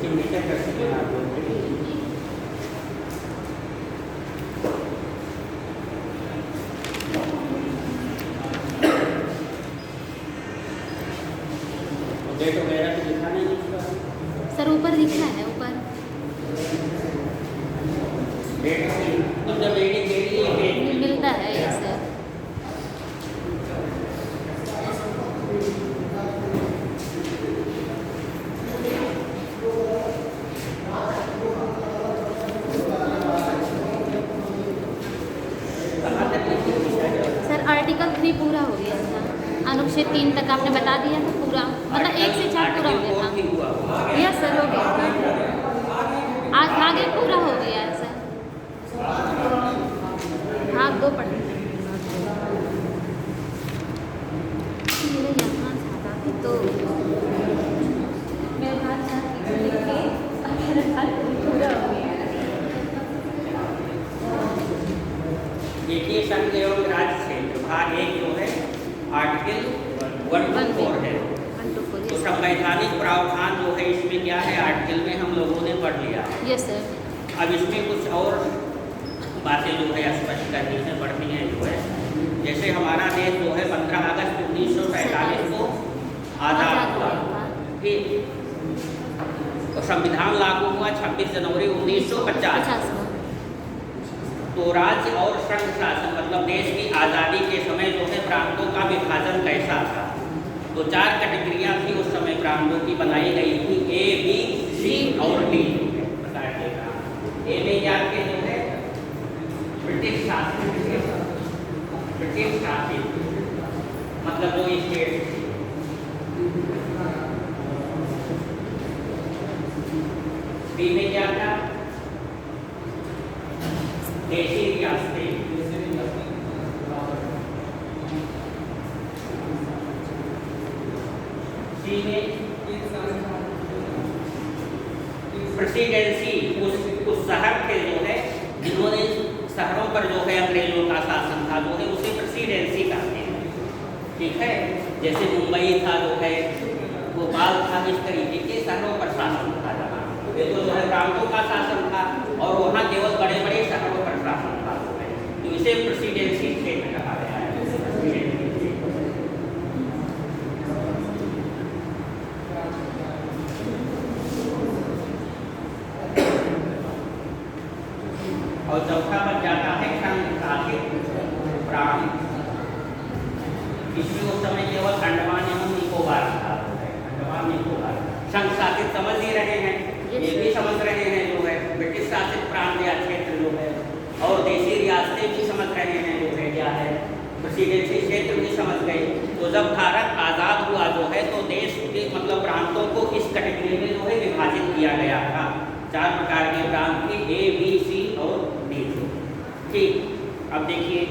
Signature कर सकते हैं आप लोग। डेट वगैरह तो दिखा नहीं इसका सर, ऊपर दिख रहा है, ऊपर डेट तो जब रेटिंग दे रही है डेट मिलता है ये सर। कहाँ तक लिखी हुई है? सर आर्टिकल 3 पूरा हो गया था, अनुच्छेद 3 तक आपने बता दिया था पूरा, मतलब 1 से 4 पूरा हो गया आर्टिकल 4 हुआ था। हुआ। यस सर, हो गया था, आज आगे पूरा हो गया है सर। हाँ, 2 पढ़ मेरे यहाँ ज़्यादा थी तो मैं बात चाहती थी कि मेरा आज पूरा हो गया। देखिए संघ एवं राज्य क्षेत्र भाग 1 जो है आर्टिकल 1 to 4 है। तो संवैधानिक प्रावधान जो है इसमें क्या है आर्टिकल में हम लोगों ने पढ़ लिया है। Yes sir. अब इसमें कुछ और बातें जो है स्पष्ट करनी है पढ़नी है जो है, जैसे हमारा देश जो है 15 अगस्त 1947 को आज़ाद हुआ, ठीक, और संविधान लागू हुआ 26 जनवरी 1950। तो राज्य और संघ शासन मतलब देश की आज़ादी के समय जो है प्रांतों का विभाजन कैसा था, तो 4 कैटेगरियाँ थी उस समय प्रांतों की बनाई गई थी, ए, बी, सी और डी। ए में क्या के जो है ब्रिटिश शासित, ब्रिटिश शासित मतलब जो स्टेट थी। बी में क्या था देशी रियासतें, सी में प्रेसिडेंसी, उस शहर के जो है जिन्होंने शहरों पर जो है अंग्रेजों का शासन था जो है उसे प्रेसिडेंसी कहते हैं, ठीक है। जैसे मुंबई था जो है, भोपाल था, इस तरीके के शहरों पर शासन था जहाँ, ये तो जो है प्रांतों का शासन था और वहाँ केवल बड़े बड़े शहरों पर शासन था जो है, तो इसे प्रेसिडेंसी क्षेत्र कहा गया है। और चौथा बच जाता है संघ शासित प्रांत, इसमें उस समय केवल अंडमान एवं निकोबार था, अंडमान निकोबार। संघ शासित समझ ही रहे हैं, ये भी समझ रहे हैं जो है ब्रिटिश शासित प्रांत या क्षेत्र जो है, और देशी रियासतें भी समझ रहे हैं जो है क्या है प्रेसिडेंसी क्षेत्र भी समझ गए। तो जब भारत आज़ाद हुआ जो है तो देश के मतलब प्रांतों को इस कैटेगरी में जो है विभाजित किया गया था, 4 प्रकार के प्रांत थे, ए, बी, सी और डी, ठीक। अब देखिए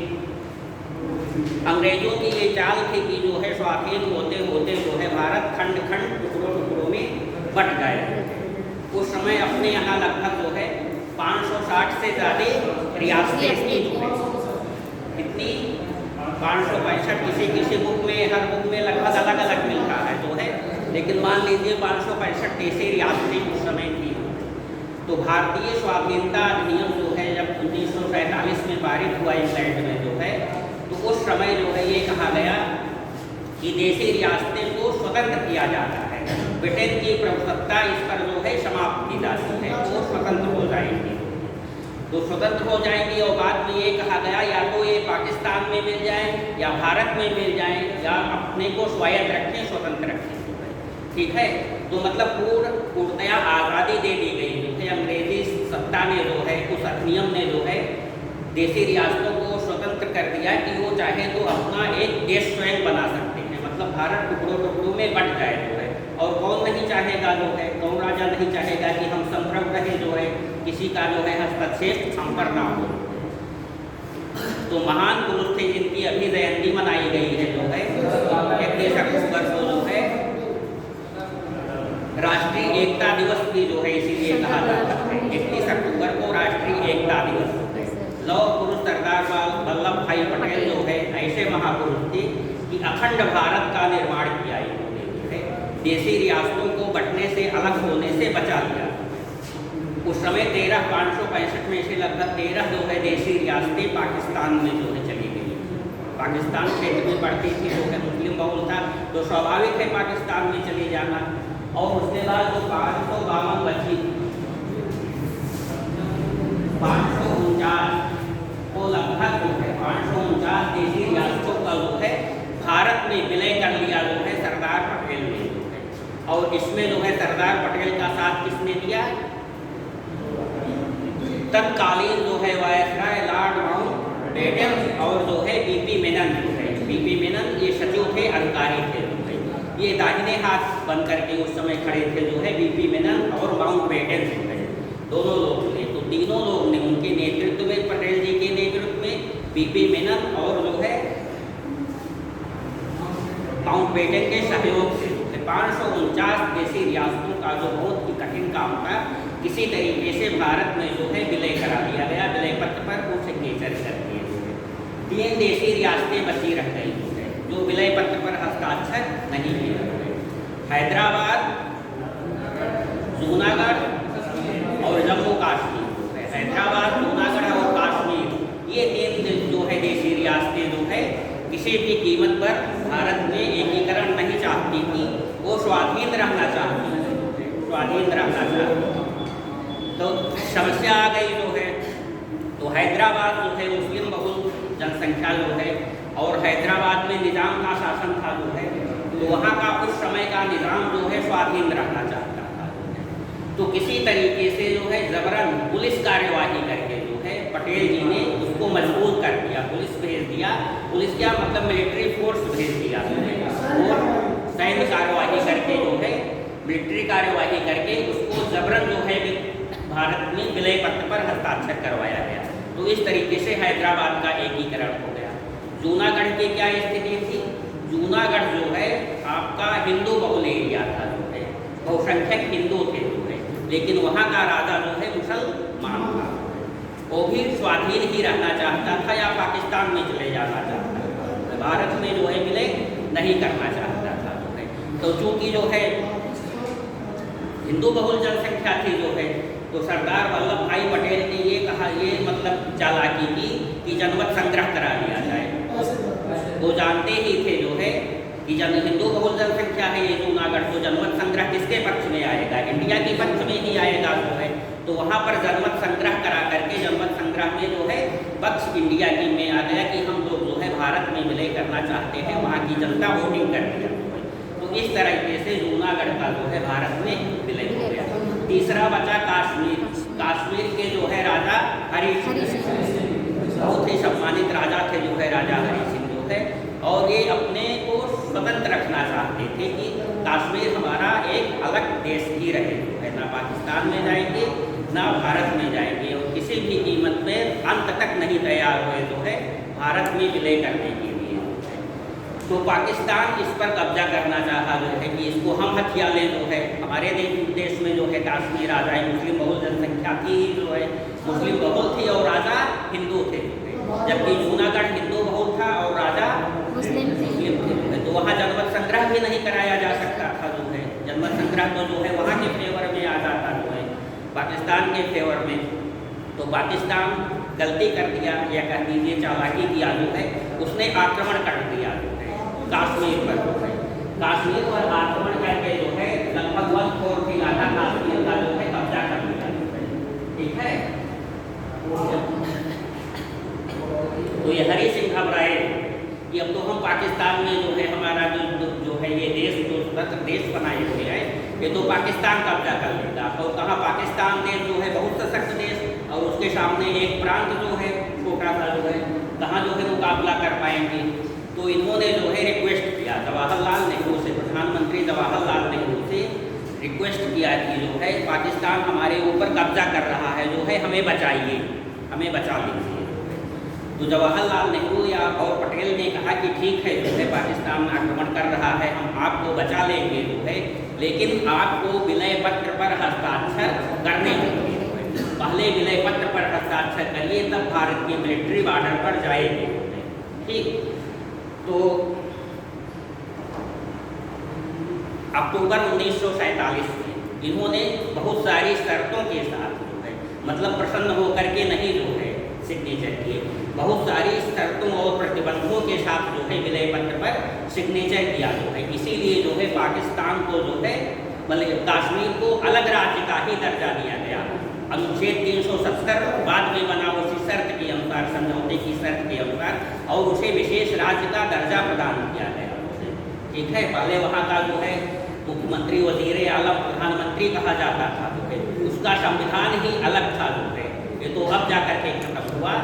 अंग्रेजों की ये चाल थी कि जो है स्वाधीन होते होते जो है भारत खंड खंड टुकड़ों टुकड़ों में बट गए। उस समय अपने यहाँ लगभग जो है 560 से ज़्यादा रियासतें थी जो है, कितनी 565, किसी किसी बुक में हर बुक में लगभग अलग अलग मिलता है जो है, लेकिन मान लीजिए 565 ऐसी रियासतें उस समय थी। तो भारतीय स्वाधीनता अधिनियम जो है जब 1947 में पारित हुआ इंग्लैंड में जो है, तो उस समय जो है ये कहा गया कि देशी रियासतें को स्वतंत्र किया जाता है, ब्रिटेन की प्रभुसत्ता इस पर जो है समाप्त की जाती है, तो स्वतंत्र हो जाएंगी। तो स्वतंत्र हो जाएंगी और बाद में ये कहा गया या तो ये पाकिस्तान में मिल जाए या भारत में मिल जाए या अपने को स्वायत्त रखें, स्वतंत्र रखें, ठीक है। तो मतलब पूर्णतया आज़ादी दे दी गई है। अंग्रेजी सत्ता ने जो है उस अधिनियम ने जो है देशी रियासतों को स्वतंत्र कर दिया कि वो चाहे तो अपना एक देश स्वयं बना सकते हैं, मतलब भारत टुकड़ों टुकड़ों में बट जाए जो है। और कौन नहीं चाहेगा जो है, कौन राजा नहीं चाहेगा कि हम संप्रभु रहे जो है, किसी का जो है हस्तक्षेप हम पर ना हो। तो महान पुरुष थे जिनकी अभी जयंती मनाई गई है जो है 31 अक्टूबर को जो है राष्ट्रीय एकता दिवस भी जो है इसीलिए कहा जाता है 31 अक्टूबर को राष्ट्रीय एकता दिवस। लौह पुरुष सरदार वल्लभ भाई पटेल जो है ऐसे महापुरुष थे कि अखंड भारत का निर्माण किया इन्होंने, देशी रियासतों को बटने से, अलग होने से बचा लिया। उस समय 565 में से लगभग 13 जो है देशी रियासतें पाकिस्तान में जो है चली गई। पाकिस्तान क्षेत्र में पड़ती थी, जो है मुस्लिम बहुल था, तो स्वाभाविक है पाकिस्तान में चले जाना। और उसके बाद जो 552 बची, 549 को लगभग जो है 549 देशी रियासतों का जो है भारत में विलय कर लिया जो है सरदार पटेल ने जो है। और इसमें जो है सरदार पटेल का साथ किसने दिया? तत्कालीन जो है वायसराय लॉर्ड माउंटबेटन और जो है बीपी मेनन जो है, बीपी मेनन ये सचिव थे, अधिकारी थे जो है। ये दाहिने हाथ बन करके उस समय खड़े थे जो है बीपी मेनन और माउंटबेटन जो है, दोनों लोग थे। तो तीनों लोग ने उनके नेतृत्व में, पटेल जी के नेतृत्व में, बीपी मेनन और जो है माउंटबेटन के सहयोग से 549 देशी रियासतों का जो बहुत ही कठिन काम था, किसी तरीके से भारत में जो है विलय करा दिया गया। विलय पत्र पर वो सिग्नेचर कर दिए। 3 देशी रियासतें बची रह गई जो विलय पत्र पर हस्ताक्षर नहीं किए। हैदराबाद, जूनागढ़ और जम्मू कश्मीर। हैदराबाद, जूनागढ़ और कश्मीर, ये 3 जो है देशी रियासतें जो है किसी भी कीमत पर भारत में एकीकरण नहीं चाहती थी, वो स्वाधीन रहना चाहती थी, स्वाधीन रहना चाहती। तो समस्या आ गई जो है, तो हैदराबाद जो है मुस्लिम बहुल जनसंख्या जो है, और हैदराबाद में निज़ाम का शासन था जो है, तो वहाँ का उस समय का निज़ाम जो है स्वाधीन रहना चाहता था। तो किसी तरीके से जो है जबरन पुलिस कार्यवाही करके जो है पटेल जी ने उसको मजबूत कर दिया, पुलिस भेज दिया। पुलिस क्या मतलब मिलिट्री फोर्स भेज दिया और सैन्य कार्यवाही करके जो है, मिलिट्री कार्यवाही करके उसको जबरन जो है भारत में विलय पत्र पर हस्ताक्षर करवाया गया। तो इस तरीके से हैदराबाद का एकीकरण हो गया। जूनागढ़ की क्या स्थिति थी? जूनागढ़ जो है आपका हिंदू बहुल एरिया था जो है, बहुसंख्यक हिंदू थे जो है, लेकिन वहाँ का राजा जो है मुसलमान था। वो भी स्वाधीन ही रहना चाहता था या पाकिस्तान में चले जाना चाहता था, भारत में जो है विलय नहीं करना चाहता था जो है। तो चूँकि जो है हिंदू बहुल जनसंख्या थी जो है, तो सरदार वल्लभ भाई पटेल ने ये कहा, ये मतलब चालाकी की कि जनमत संग्रह करा लिया जाए। वो जानते ही थे जो है कि जब हिंदू बहुल जनसंख्या है ये जूनागढ़, तो जनमत संग्रह किसके पक्ष में आएगा? इंडिया के पक्ष में ही आएगा जो है। तो वहाँ पर जनमत संग्रह करा करके जनमत संग्रह में जो है पक्ष इंडिया की में आ गया कि हम लोग जो है भारत में विलय करना चाहते हैं। वहाँ की जनता वोटिंग कर दिया। तो इस तरीके से जूनागढ़ का जो है भारत में विलय हो गया। तीसरा बचा कश्मीर। कश्मीर के जो है राजा हरि सिंह, बहुत ही सम्मानित राजा थे जो है राजा हरि सिंह जो है, और ये अपने को स्वतंत्र रखना चाहते थे कि कश्मीर हमारा एक अलग देश ही रहे जो है, ना पाकिस्तान में जाएंगे ना भारत में जाएंगे, और किसी भी कीमत में अंत तक नहीं तैयार हुए जो है भारत में विलय करने के लिए। तो पाकिस्तान इस पर कब्जा करना चाहा जो है कि इसको हम हथिया लें जो है। हमारे देश में जो है कश्मीर आ जाए, मुस्लिम बहुल जनसंख्या थी जो है, मुस्लिम बहुल थी और राजा हिंदू थे, जबकि जूनागढ़ हिंदू बहुल था और राजा मुस्लिम थे। तो वहाँ जनमत संग्रह भी नहीं कराया जा सकता था जो है। जनमत संग्रह तो जो है वहाँ के फेवर में आ जाता जो है, पाकिस्तान के फेवर में। तो पाकिस्तान गलती कर दिया, या कह दीजिए चालाकी किया जो है, उसने आक्रमण कर दिया जो है कश्मीर पर जो है। कश्मीर पर आक्रमण करके जो है लगभग 1/4 इलाका कश्मीर का जो है कब्जा कर लिया जो है, ठीक है। तो ये हरि सिंह घबराए कि अब तो हम पाकिस्तान में जो है हमारा जो है ये देश जो स्वतंत्र देश बनाए हुए हैं, ये तो पाकिस्तान कब्जा कर लेगा। और कहाँ पाकिस्तान देश जो है बहुत सशक्त देश, और उसके सामने एक प्रांत जो है छोटा सा जो है, कहाँ जो है मुकाबला कर पाएंगे। तो इन्होंने जो है रिक्वेस्ट किया जवाहरलाल नेहरू से, प्रधानमंत्री जवाहरलाल नेहरू से रिक्वेस्ट किया कि जो है पाकिस्तान हमारे ऊपर कब्जा कर रहा है जो है, हमें बचाइए, हमें बचा लीजिए। तो जवाहरलाल नेहरू या और पटेल ने कहा कि ठीक है जो है पाकिस्तान आक्रमण कर रहा है, हम आपको बचा लेंगे जो है, लेकिन आपको विलय पत्र पर हस्ताक्षर करने होंगे। पहले विलय पत्र पर हस्ताक्षर करिए, तब भारत के मिलिट्री बॉर्डर पर जाएंगे, ठीक। तो अक्टूबर 1947 में इन्होंने बहुत सारी शर्तों के साथ जो है मतलब प्रसन्न होकर के नहीं जो है सिग्नेचर किए, बहुत सारी शर्तों और प्रतिबंधों के साथ जो है विलय पत्र पर सिग्नेचर किया जो है। इसीलिए जो है पाकिस्तान को जो है मतलब कश्मीर को अलग राज्य का ही दर्जा दिया गया। अनुच्छेद 370 बाद में बना उसी शर्त के अनुसार, समझौते की शर्त के अनुसार, और उसे विशेष राज्य का दर्जा प्रदान किया गया। ठीक है, पहले वहाँ का जो है मुख्यमंत्री, वजीर आलम, प्रधानमंत्री कहा जाता था जो है, उसका संविधान ही अलग था जो है। ये तो अब जा करके खत्म हुआ।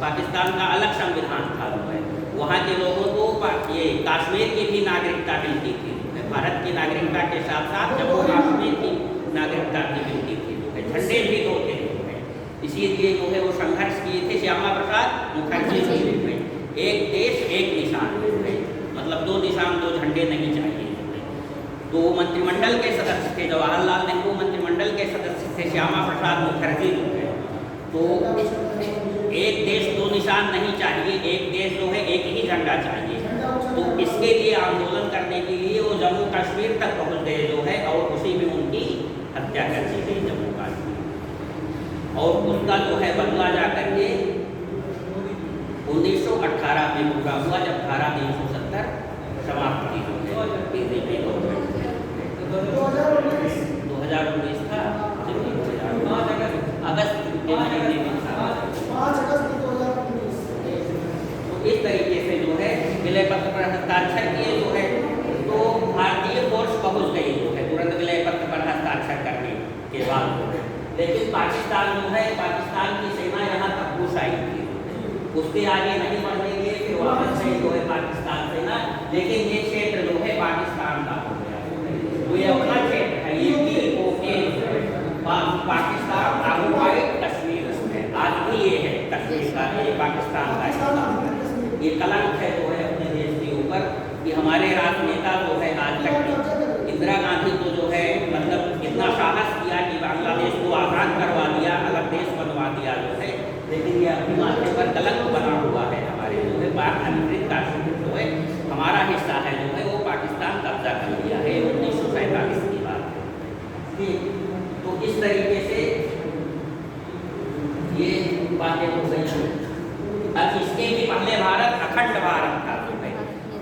पाकिस्तान का अलग संविधान था जो है। वहाँ के लोगों को ये कश्मीर की भी नागरिकता मिलती थी, भारत की नागरिकता के साथ साथ जम्मू कश्मीर की नागरिकता भी मिलती थी जो है। झंडे भी दो थे जो है। इसीलिए जो है वो संघर्ष किए थे श्यामा प्रसाद मुखर्जी जी में, एक देश एक निशान जो है, मतलब दो निशान दो झंडे नहीं चाहिए। तो मंत्रिमंडल के सदस्य थे, जवाहरलाल नेहरू मंत्रिमंडल के सदस्य थे श्यामा प्रसाद मुखर्जी जो है। तो एक देश दो निशान नहीं चाहिए, एक देश जो है एक ही झंडा चाहिए। तो इसके लिए आंदोलन करने के लिए वो जम्मू कश्मीर तक पहुंच गए जो है, और उसी में उनकी हत्या कर दी गई जम्मू कश्मीर। और उसका जो है बदला जा करके 1918 में पूरा हुआ, जब धारा 370 समाप्त की जो है 2019 था, अगस्त के महीने में था। 5 अगस्त 2019। तो इस तरीके से जो है विलय पत्र पर हस्ताक्षर किए जो है, तो भारतीय फोर्स पहुंच गई जो है तुरंत विलय पत्र पर हस्ताक्षर करने के बाद जो है। लेकिन पाकिस्तान जो है, पाकिस्तान की सेना यहाँ तक घुस आई थी, उसके आगे नहीं बढ़ने दिए, फिर वापस से जो है पाकिस्तान सेना, लेकिन ये क्षेत्र जो है पाकिस्तान का हो गया। तो ये अपना क्षेत्र है, ये पाकिस्तान ऑक्युपाइड कश्मीर है, आज भी ये है कश्मीर का, ये पाकिस्तान का है। ये कलंक है जो है अपने देश के ऊपर कि हमारे राजनेता जो है आज तक, इंदिरा गांधी को जो है मतलब इतना साहस किया कि बांग्लादेश को आज़ाद करवा दिया, अलग देश बनवा दिया जो है, लेकिन ये अपने माथे पर कलंक बना हुआ है। हमारे जो है पाक अधिकृत कश्मीर जो है हमारा हिस्सा है जो है, वो पाकिस्तान कब्जा कर लिया है। 1947 की बात है। तो इस तरीके से ये बातें हो गई। अब इसके भी पहले भारत अखंड भारत था जो है,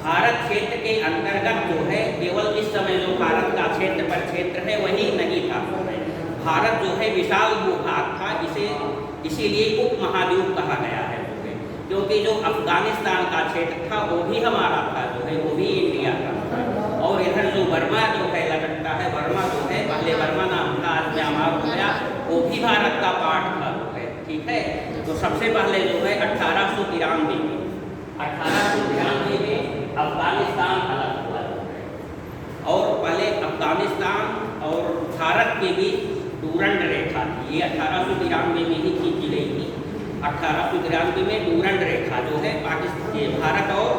भारत क्षेत्र के अंतर्गत जो है, केवल इस समय जो भारत का क्षेत्र पर क्षेत्र है वही नहीं था। भारत जो है विशाल भूभाग था, इसीलिए उप महाद्वीप कहा गया है जो है, क्योंकि जो अफगानिस्तान का क्षेत्र था वो भी हमारा था जो है, वो भी इंडिया का था। और इधर जो बर्मा जो है लगता है, बर्मा जो है पहले बर्मा नाम था, आज म्यांमार हो गया, वो भी भारत का पार्ट था जो है। ठीक है, तो सबसे पहले जो है 1893 में अफगानिस्तान अलग हुआ और पहले अफगानिस्तान और भारत के बीच डूरंड रेखा थी, ये 1893 में ही खींची गई थी। 1893 में डूरंड रेखा जो है पाकिस्तान, भारत और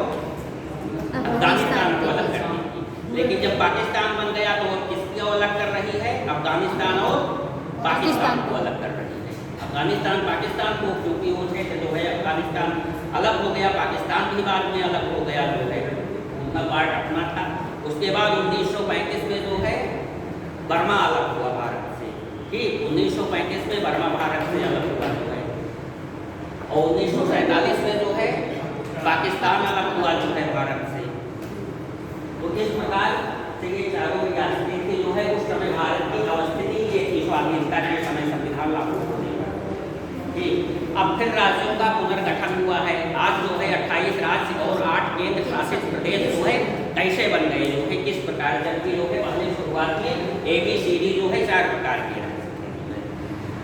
अफगानिस्तान को अलग करती थी। लेकिन जब पाकिस्तान बन गया तो किसको अलग कर रही है? अफगानिस्तान और पाकिस्तान को अलग कर रही है। अफगानिस्तान पाकिस्तान को, क्योंकि वो क्षेत्र जो है अफगानिस्तान अलग हो गया, पाकिस्तान भी बाद में अलग हो गया जो है, उनका पार्ट अपना था। उसके बाद 1935 में जो है बर्मा अलग हुआ भारत से, ठीक 1935 में बर्मा भारत से अलग हुआ जो है, और 1947 में जो है पाकिस्तान अलग हुआ जो है भारत से। तो इस प्रकार से ये चारों रियासतें थी जो है, उस समय भारत की अवस्थिति ये थी स्वाधीनता के समय संविधान लागू होने का। ठीक, अब फिर राज्यों का पुनर्गठन हुआ है। आज जो है 28 राज्य और 8 केंद्र शासित प्रदेश जो है कैसे बन गए जो है, किस प्रकार, जबकि जो है पहले शुरुआत में ABCD जो है 4 प्रकार के राज्य।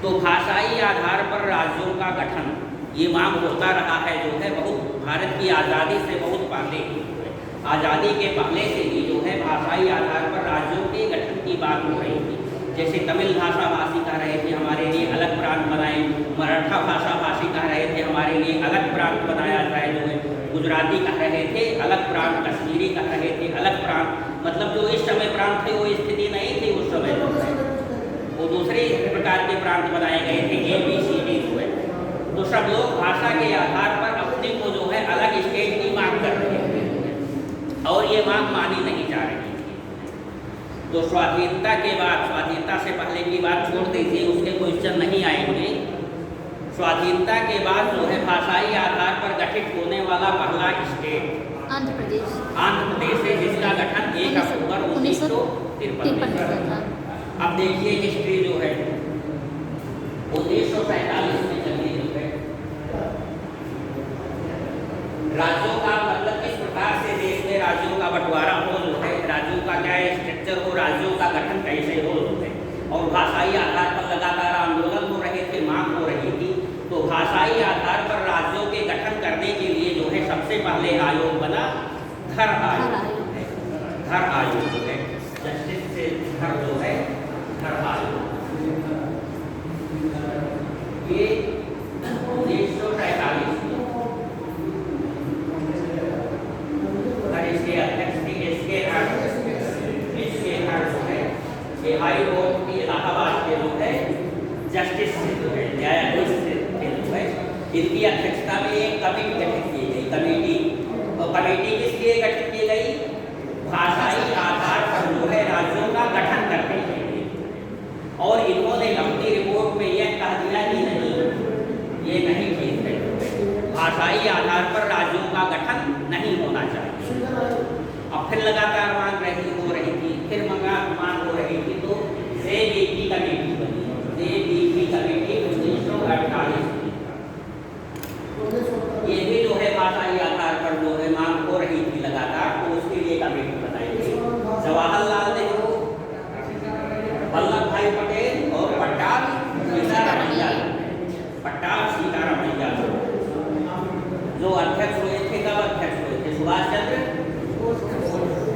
तो भाषाई आधार पर राज्यों का गठन ये मांग होता रहा है जो है, बहुत भारत की आज़ादी से बहुत पहले, आज़ादी के पहले से ही जो है भाषाई आधार पर राज्यों के गठन की बात हो रही थी। जैसे तमिल भाषा भाषी कह रहे थे हमारे लिए अलग प्रांत बनाए, मराठा भाषा भाषी कह रहे थे हमारे लिए अलग प्रांत बनाया जाए जो है, गुजराती कह रहे थे अलग प्रांत, कश्मीरी कह रहे थे अलग प्रांत, मतलब जो इस समय प्रांत थे वो स्थिति नहीं थी उस समय जो है, वो दूसरे प्रकार के प्रांत बनाए गए थे ABCD जो है। तो सब लोग भाषा के आधार पर अपने को जो है अलग स्टेट की मांग कर रहे थे और ये मांग मानी नहीं जा रही थी। तो स्वाधीनता के बाद, स्वाधीनता से पहले की बात छोड़ दीजिए, उसके क्वेश्चन नहीं आएंगे। स्वाधीनता के बाद जो है भाषाई आधार पर गठित होने वाला पहला स्टेट आंध्र प्रदेश आंध्र प्रदेश है, जिसका गठन 1 अक्टूबर 1953 में हुआ था। अब देखिए हिस्ट्री जो है 1947 में चली जो है राज्यों का, मतलब किस प्रकार से देश में राज्यों का बंटवारा हो जो है, राज्यों का क्या स्ट्रक्चर हो, राज्यों का गठन कैसे हो जो है, और भाषाई आधार पर लगातार आंदोलन हो रहे थे, मांग हो रही थी। तो भाषाई आधार पर राज्यों के गठन करने के लिए जो है सबसे पहले आयोग बना धर आयोग। धर आयोग जो है जस्टिस से धर जो है धर आयोग, ये 1947 में इसके अध्यक्ष थे इसके जो है ये हाई कोर्ट की इलाहाबाद के जो है जस्टिस से जो है न्यायाधीश से जो है, इनकी अध्यक्षता में एक कमेटी गठित की गई। कमेटी, और कमेटी किस लिए गठित की गई? भाषाई आधार पर जो है राज्यों का गठन करने के लिए। और इन्होंने अपनी रिपोर्ट में यह कह दिया कि नहीं, ये नहीं ठीक है, भाषाई आधार पर राज्यों का गठन नहीं होना चाहिए। अब फिर लगातार मांग हो रही थी, फिर मांग हो रही थी, तो जेबीपी कमेटी बनी। जेबीपी कमेटी 1948 में, ये भी जो है भाषाई आधार पर जो है मांग हो रही थी लगातार, तो उसके लिए कमेटी बनाई गई। जवाहरलाल नेहरू, वल्लभ भाई पटेल और पट्टाभ सीतारामैया जो अध्यक्ष हुए थे, कब अध्यक्ष हुए थे? सुभाष चंद्र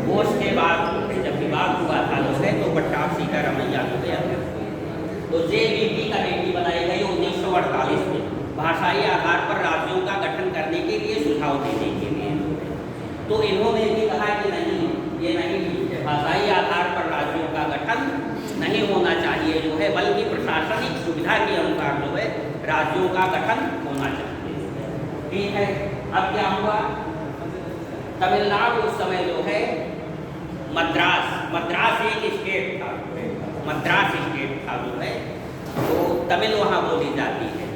बोस के बाद जब विवाद हुआ था जो है, तो पट्टाभ सीतारामैया जो है अध्यक्ष हुए। तो जेबीपी कमेटी बनाई गई 1948 में, भाषाई आधार पर राज्यों का गठन करने के लिए सुझाव देने के लिए। तो इन्होंने भी कहा कि नहीं, ये नहीं ठीक है, भाषाई आधार पर राज्यों का गठन नहीं होना चाहिए जो है, बल्कि प्रशासनिक सुविधा के अनुसार जो है राज्यों का गठन होना चाहिए। ठीक है, अब क्या हुआ? तमिलनाडु उस समय जो है मद्रास एक स्टेट था, मद्रास स्टेट था जो है, तो तमिल वहाँ बोली जाती है,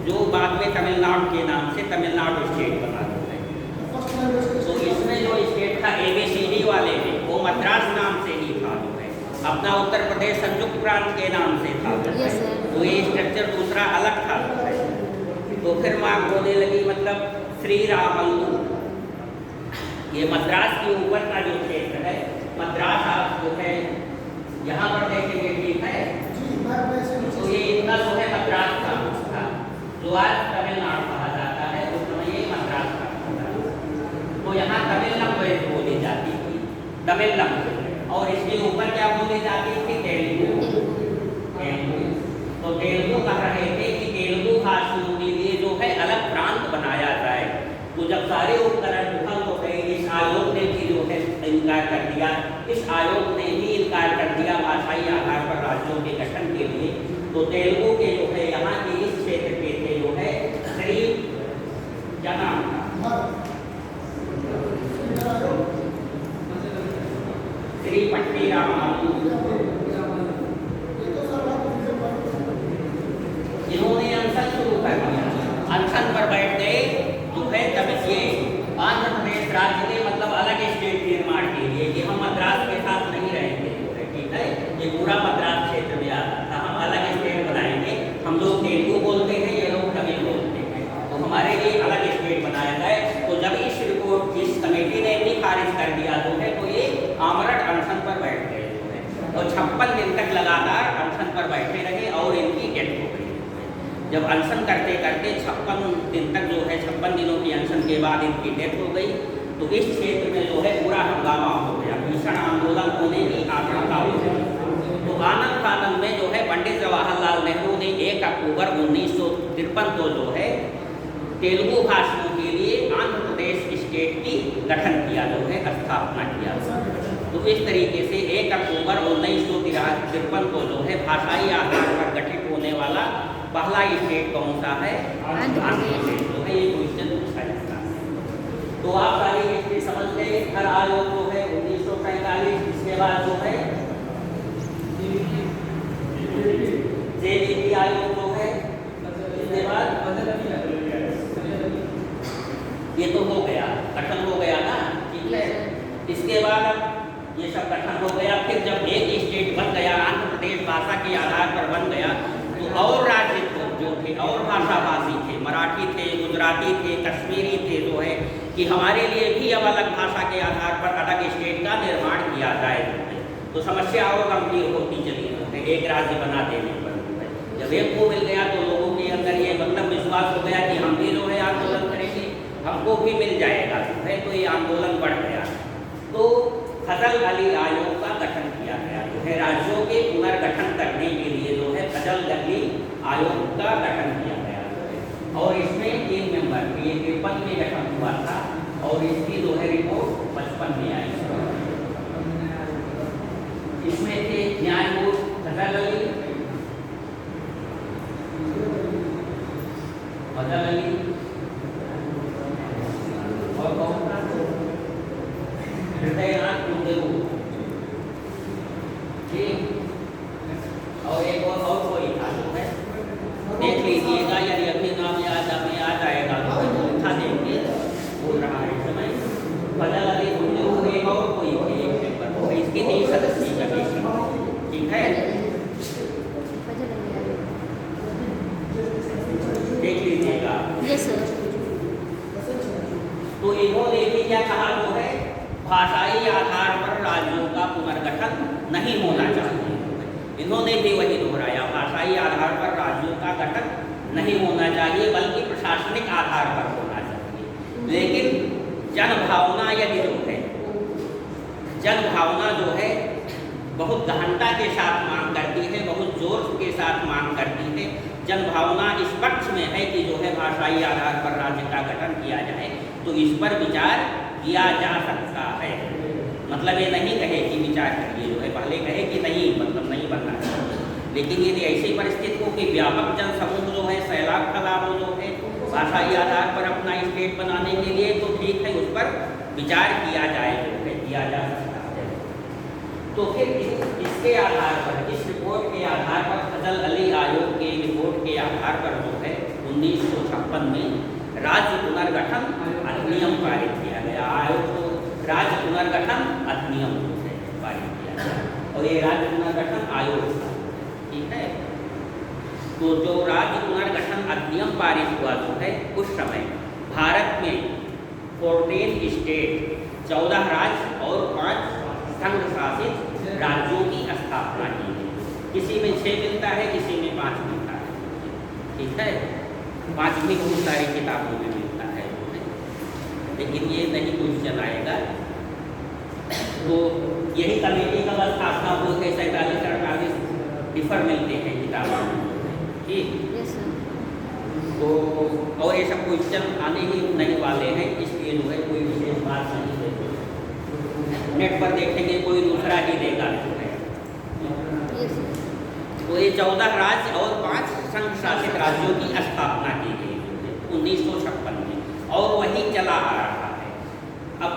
जो बाद में तमिलनाडु के नाम से तमिलनाडु स्टेट बना है। तो इसमें जो स्टेट था ABCD वाले में, वो मद्रास नाम से ही था जो है, अपना उत्तर प्रदेश संयुक्त प्रांत के नाम से था। तो ये स्ट्रक्चर दूसरा अलग था। तो फिर मांग होने लगी, मतलब श्री रामल्लू, ये मद्रास के ऊपर का जो क्षेत्र है, मद्रास आप जो है यहाँ पर देखेंगे, ठीक है, तो ये इतना जो है मद्रास का था, जो आज तमिलनाडु कहा जाता है, उस समय ये मद्रास का था। तो यहाँ तमिलम बोली जाती थी, तमिलम, और इसके ऊपर क्या बोली जाती थी? तेलुगु। तो तेलुगु कह रहे थे कि तेलुगु भाषियों के लिए जो है अलग प्रांत बनाया जाए। तो जब सारे उपकरण विफल हो गए, इस आयोग ने भी जो है इनकार कर दिया, इस आयोग ने भी इनकार कर दिया भाषाई आधार पर राज्यों के गठन के लिए। तो तेलुगु के जो है यहाँ के इस क्षेत्र के थे जो है श्री, क्या नाम था? श्री पट्टी रामालू, इन्होंने अनशन शुरू कर दिया। अनशन पर बैठ गए जो है, तब ये आंध्र प्रदेश राज्य ने मतलब अलग स्टेट निर्माण के लिए कि हम मद्रास के साथ नहीं रहेंगे, ठीक है, ये पूरा मद्रास क्षेत्र में आता था, हम अलग स्टेट बनाएंगे, हम लोग तेलुगु बोलते हैं, ये लोग तमिल बोलते हैं, तो हमारे लिए अलग स्टेट बनाया जाए। तो जब इस रिपोर्ट, इस कमेटी ने भी खारिज कर दिया जो है, तो ये आमरण अनशन पर बैठ गए जो है, और 56 दिन तक लगातार अनशन पर बैठे रहे और इनकी डेथ हो गई। जब अनशन करते करते 56 दिन तक जो है, 56 दिनों की अनशन के बाद इनकी डेथ हो गई। तो इस क्षेत्र में जो है पूरा हंगामा हो गया, भीषण आंदोलन होने की आशंका हो गई। तो आनंद फानंद में जो है पंडित जवाहरलाल नेहरू ने 1 अक्टूबर 1953 को जो है तेलुगु भाषियों के लिए आंध्र प्रदेश स्टेट की गठन किया, जो है स्थापना किया। तो इस तरीके से 1 अक्टूबर 1953 को जो है भाषाई आधार पर गठित होने वाला पहला स्टेट कौन सा है? आंध्र प्रदेश जो है, ये क्वेश्चन पूछा जाता है। तो आप सारी हिस्ट्री समझ गए। हर आयोग जो है 1945, इसके बाद जो है तो हो गया, गठन हो गया ना, ठीक है। इसके बाद अब ये सब गठन हो गया, फिर जब एक स्टेट बन गया, आंध्र प्रदेश भाषा के आधार पर बन गया, तो और राज्य जो थे और भाषाभाषी थे, मराठी थे, गुजराती थे, कश्मीरी थे, जो है कि हमारे लिए भी अब अलग भाषा के आधार पर अलग स्टेट का निर्माण किया जाए। तो समस्या और गंभीर होती चली है एक राज्य बना देने पर। जब एक को मिल गया तो लोगों के अंदर ये मतलब विश्वास हो गया कि हम भी जो है आंदोलन करेंगे, हमको भी मिल जाएगा, है तो ये आंदोलन बढ़ गया। तो फजल अली आयोग का गठन किया गया, जो है राज्यों के पुनर्गठन करने के लिए जो है फजल अली आयोग का गठन किया गया। और इसमें 3 मेंबर थे, ये 53 में गठन हुआ था और इसकी जो है रिपोर्ट 55 में आई। इसमें थे न्यायमूर्ति फजल अली, और हृदयनाथ कुंदेरू, ठीक, और एक और कोई था जो है, देख लीजिएगा, यदि अभी नाम याद आएगा तो लिखा देंगे, बोल रहा है समय फजल अली कुंदेरू, एक और कोई एक पेपर हो, इसकी 3 सदस्यीय कमीशन, ठीक है, देख लीजिएगा। Yes sir. तो इन्होंने भी क्या कहा, जो है भाषाई आधार पर राज्यों का पुनर्गठन नहीं होना चाहिए। इन्होंने भी वही दोहराया, भाषाई आधार पर राज्यों का गठन नहीं होना चाहिए, बल्कि प्रशासनिक आधार पर होना चाहिए। लेकिन जनभावना यदि जो है, जनभावना जो है बहुत गहनता के साथ मांग करती है, बहुत जोर के साथ मांग करती है। जनभावना इस पक्ष में है कि जो है भाषाई आधार पर राज्य का गठन किया जाए, तो इस पर विचार किया जा सकता है। मतलब ये नहीं कहे कि विचार करिए, जो है पहले कहे कि नहीं, मतलब नहीं बनना चाहिए। लेकिन यदि ऐसी परिस्थिति हो कि व्यापक जनसमूह जो है सैलाब फैलाव जो है भाषाई आधार पर अपना स्टेट बनाने के लिए, तो ठीक है, उस पर विचार किया जाए, जो है किया जा सकता है। तो फिर इसके आधार पर, इस रिपोर्ट के आधार पर, फजल अली आयोग के रिपोर्ट के आधार पर जो है 1956 में राज्य पुनर्गठन अधिनियम पारित किया गया। आयोग को राज्य पुनर्गठन अधिनियम जो है पारित किया गया, और ये राज्य पुनर्गठन आयोग था, ठीक है। तो जो राज्य पुनर्गठन अधिनियम पारित हुआ जो है, उस समय भारत में 14 स्टेट, 14 राज्य और 5 संघ शासित राज्यों की स्थापना की गई। किसी में 6 मिलता है, किसी में 5 मिलता है, ठीक है। 5 भी बहुत सारी किताबों में मिलता है, लेकिन ये नहीं कुछ चलाएगा। तो यही कमेटी का बस स्थापना हो गई, 47-48 डिफर मिलते हैं किताबों में, ठीक। तो और ये सब क्वेश्चन आने ही नहीं वाले हैं, इसलिए जो है कोई विशेष बात नहीं है। नेट पर देखेंगे कोई दूसरा ही देगा, जो है। तो ये 14 राज्य और 5 संघ शासित राज्यों की स्थापना की गई 1956 में, और वही चला आ रहा है। अब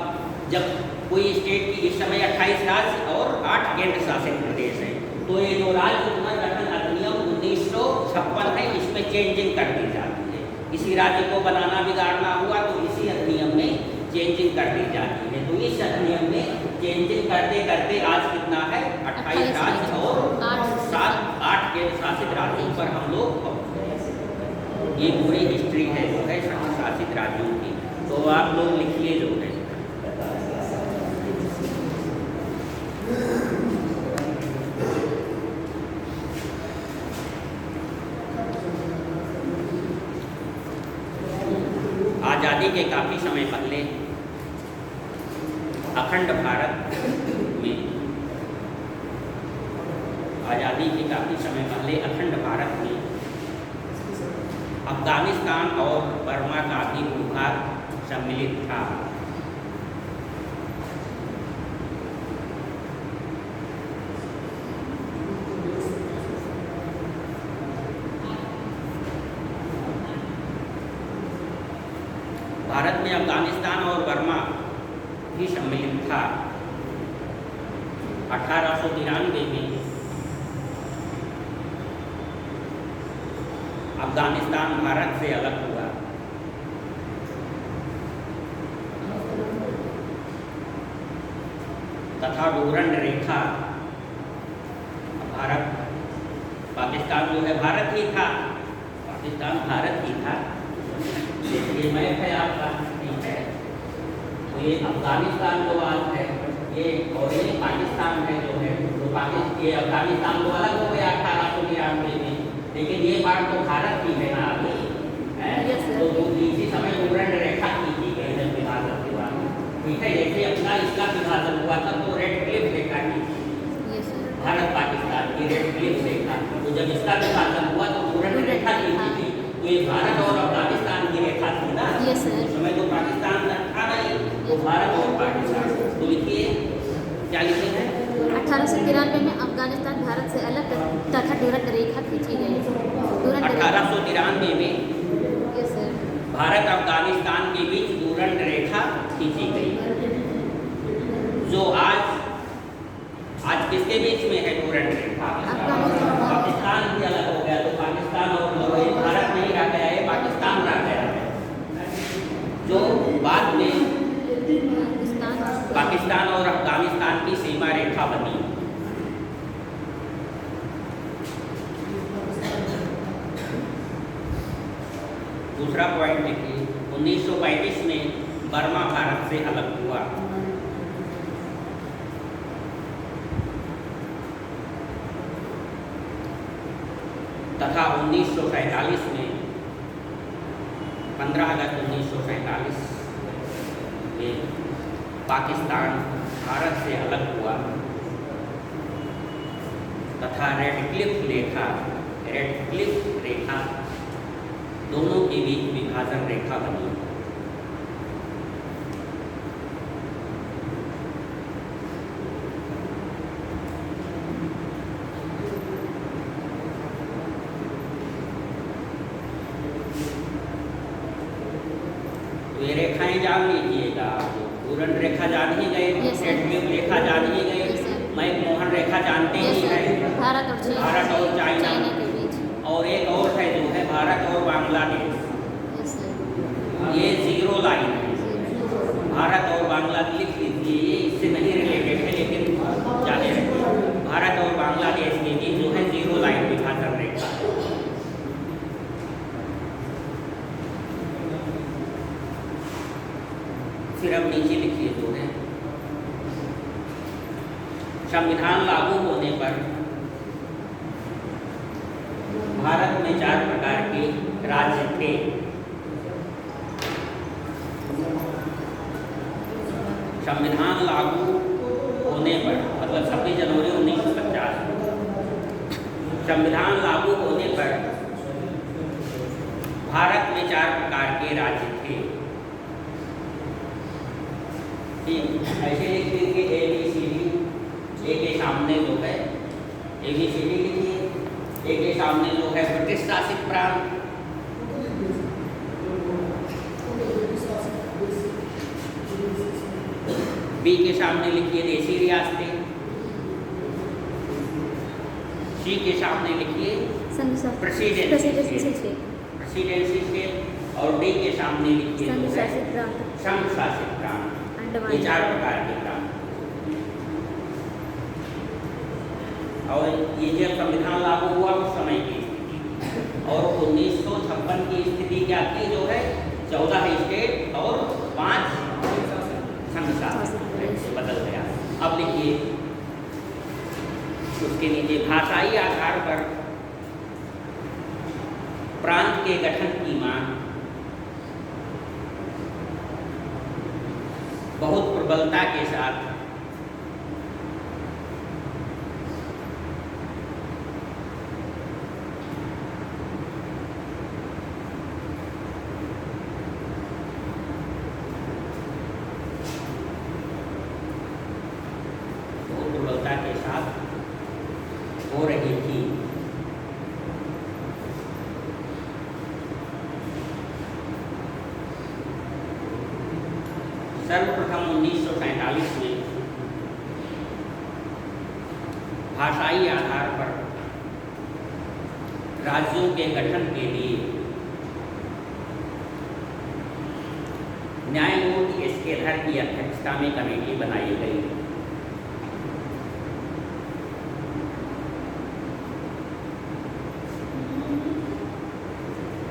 जब कोई स्टेट की, इस समय 28 राज्य और 8 केंद्र शासित प्रदेश हैं, तो ये जो राज्य पुनर्गठन अधिनियम 1956 है, इसमें चेंजिंग कर दी जाती है। किसी राज्य को बनाना बिगाड़ना हुआ तो इसी अधिनियम में चेंजिंग कर दी जाती है। तो इस अधिनियम में चेंजिंग करते करते आज कितना है, 28 राज्य और 8 केंद्र शासित राज्यों पर हम लोग पहुँच गए। ये पूरी हिस्ट्री है जो है संघ शासित राज्यों की। तो आप लोग लिखिए जो है। आज़ादी के काफ़ी समय पहले अखंड भारत में, आज़ादी के काफ़ी समय पहले अखंड भारत में अफगानिस्तान और बर्मा का भी भूभाग सम्मिलित था। भारत में अफगानिस्तान और बर्मा भी सम्मिलित था। 1893 में अफगानिस्तान भारत से अलग हुआ। डूरंड रेखा, भारत पाकिस्तान जो है भारत ही था, पाकिस्तान भारत ही था। ये मैप है आपका, ठीक है। तो ये अफगानिस्तान जो आज है ये, और ये पाकिस्तान है जो है, तो पाकिस्तान ये अफगानिस्तान तो अलग हो गया 1893 में, लेकिन ये बात तो भारत की है ना अभी, है? तो इसी समय डूरंड रेखा की गई जब विभाजन के बाद, ठीक है। जैसे अपना इसका विभाजन हुआ था तो रेड क्लिफ रेखा की, भारत पाकिस्तान की रेड क्लिफ रेखा, तो जब इसका विभाजन हुआ तो डूरंड रेखा की थी, तो ये भारत और अफगानिस्तान की रेखा थी ना, उस समय तो पाकिस्तान था नहीं, तो भारत और पाकिस्तान। तो लिखिए क्या लिखे हैं, 1893 में अफगानिस्तान भारत से अलग तथा डूरंड रेखा खींची गई। 1893 में यस सर, भारत अफगानिस्तान के बीच डूरंड रेखा खींची गई, जो आज किसके बीच में है डूरंड रेखा, पाकिस्तान भी अलग हो गया, तो पाकिस्तान और भारत नहीं रह गया है, पाकिस्तान रह गया है, जो बाद में पाकिस्तान और अफगानिस्तान की सीमा रेखा बनी। दूसरा पॉइंट देखिए, 1935 में बर्मा भारत से अलग हुआ। तथा 1947 में 15 अगस्त 1947 में पाकिस्तान भारत से अलग हुआ तथा रेड क्लिफ रेखा दोनों के बीच विभाजन रेखा बनी। तो ये रेखाएं जान लीजिएगा, डूरंड रेखा जान ही गए, रेड क्लिफ रेखा जान ही गए, मैक-मोहन रेखा जानते ही हैं, भारत और चाइना के बीच, और एक और है जो है भारत और बांग्लादेश, ये जीरो लाइन है। भारत और बांग्लादेश लिख लीजिए, ये इससे नहीं रिलेटेड है लेकिन जाने रखिए, भारत और बांग्लादेश के बीच जो है जीरो लाइन विभाजन रेखा है। फिर अब नीचे लिखिए जो है, संविधान लागू होने पर भारत में 4 प्रकार के राज्य थे। संविधान लागू होने पर मतलब 26 जनवरी 1950, संविधान लागू होने पर भारत में 4 प्रकार के राज्य थे। ऐसे लिख लीजिए ABCD, ए के सामने जो है ABCD लिखिए, ए के सामने जो है ब्रिटिश शासित प्रांत, बी के सामने लिखिए देशी रियासतें, सी के सामने लिखिए प्रेसिडेंसी स्टेट, और डी के सामने लिखिए संघ शासित प्रांत। ये 4 प्रकार के प्रांत। और ये जब संविधान लागू हुआ उस समय की स्थिति, और 1956 की स्थिति क्या थी जो है 14 स्टेट और 5 संघ शासित, बदल गया। अब लिखिए उसके नीचे, भाषाई आधार पर प्रांत के गठन की मांग बहुत प्रबलता के साथ हो रही थी। सर्वप्रथम 1947 में भाषाई आधार पर राज्यों के गठन के लिए न्यायमूर्ति एस के धर की अध्यक्षता में कमेटी बनाई गई।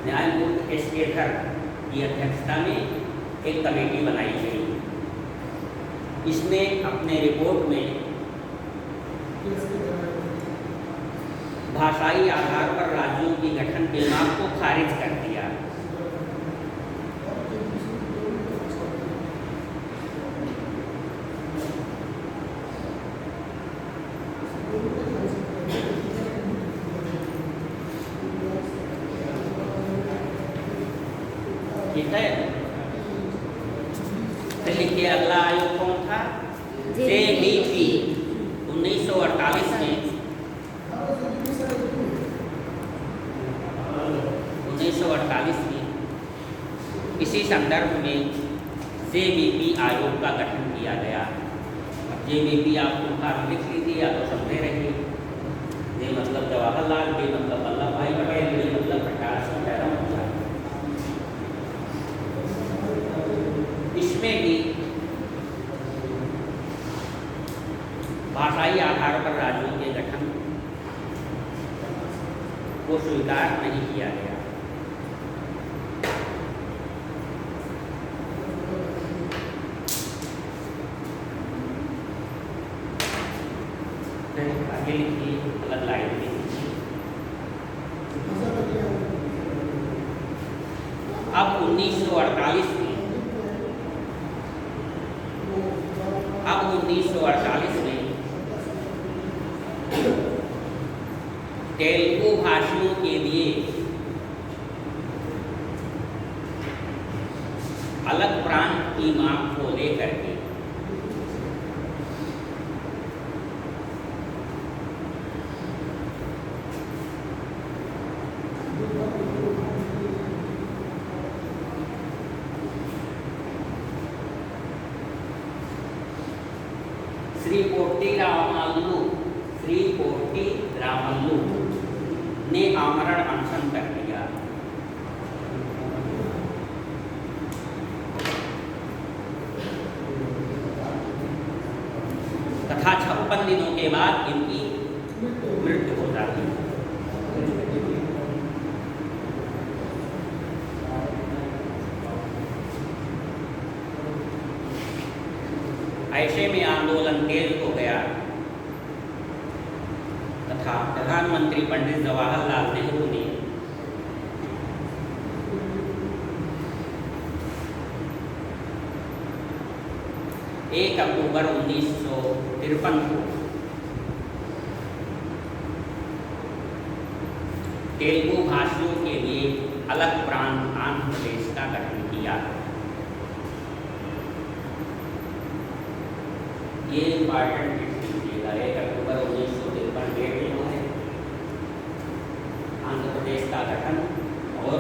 न्यायमूर्ति एस के धर की अध्यक्षता में एक कमेटी बनाई गई। इसने अपने रिपोर्ट में भाषाई आधार पर राज्यों की गठन के मांग को खारिज कर दिया। ठीक है, फिर लिखिए अगला आयोग कौन था? जेबीपी 1948 में 1948 में इसी संदर्भ में जेबीपी आयोग का गठन किया गया। अब जेबीपी आपको फार्म लिख लीजिए या तो समझे रहिए। जे मतलब जवाहरलाल, बी मतलब वल्लभ भाई पटेल, बी मतलब प्रकाश सिंह राव। इसमें भी भाषाई आधार पर राज्यों के गठन को स्वीकार नहीं किया गया। आगे लिखिए, अलग लाइन में अब 1948 में तेलुगु भाषियों के लिए अलग प्रांत की मांग को लेकर के श्री पोट्टी रामल्लू ने आमरण अनशन कर दिया। तथा 56 दिनों के बाद इनकी मृत्यु हो जाती है। ऐसे में आंदोलन तेज हो गया तथा प्रधानमंत्री पंडित जवाहरलाल नेहरू ने एक अक्टूबर 1953 को तेलुगु भाषियों के लिए अलग प्रांत आंध्र प्रदेश का गठन किया। ये इम्पॉर्टेंट लीजिएगा, 1 अक्टूबर 1953 डेट जो है आंध्र प्रदेश का गठन और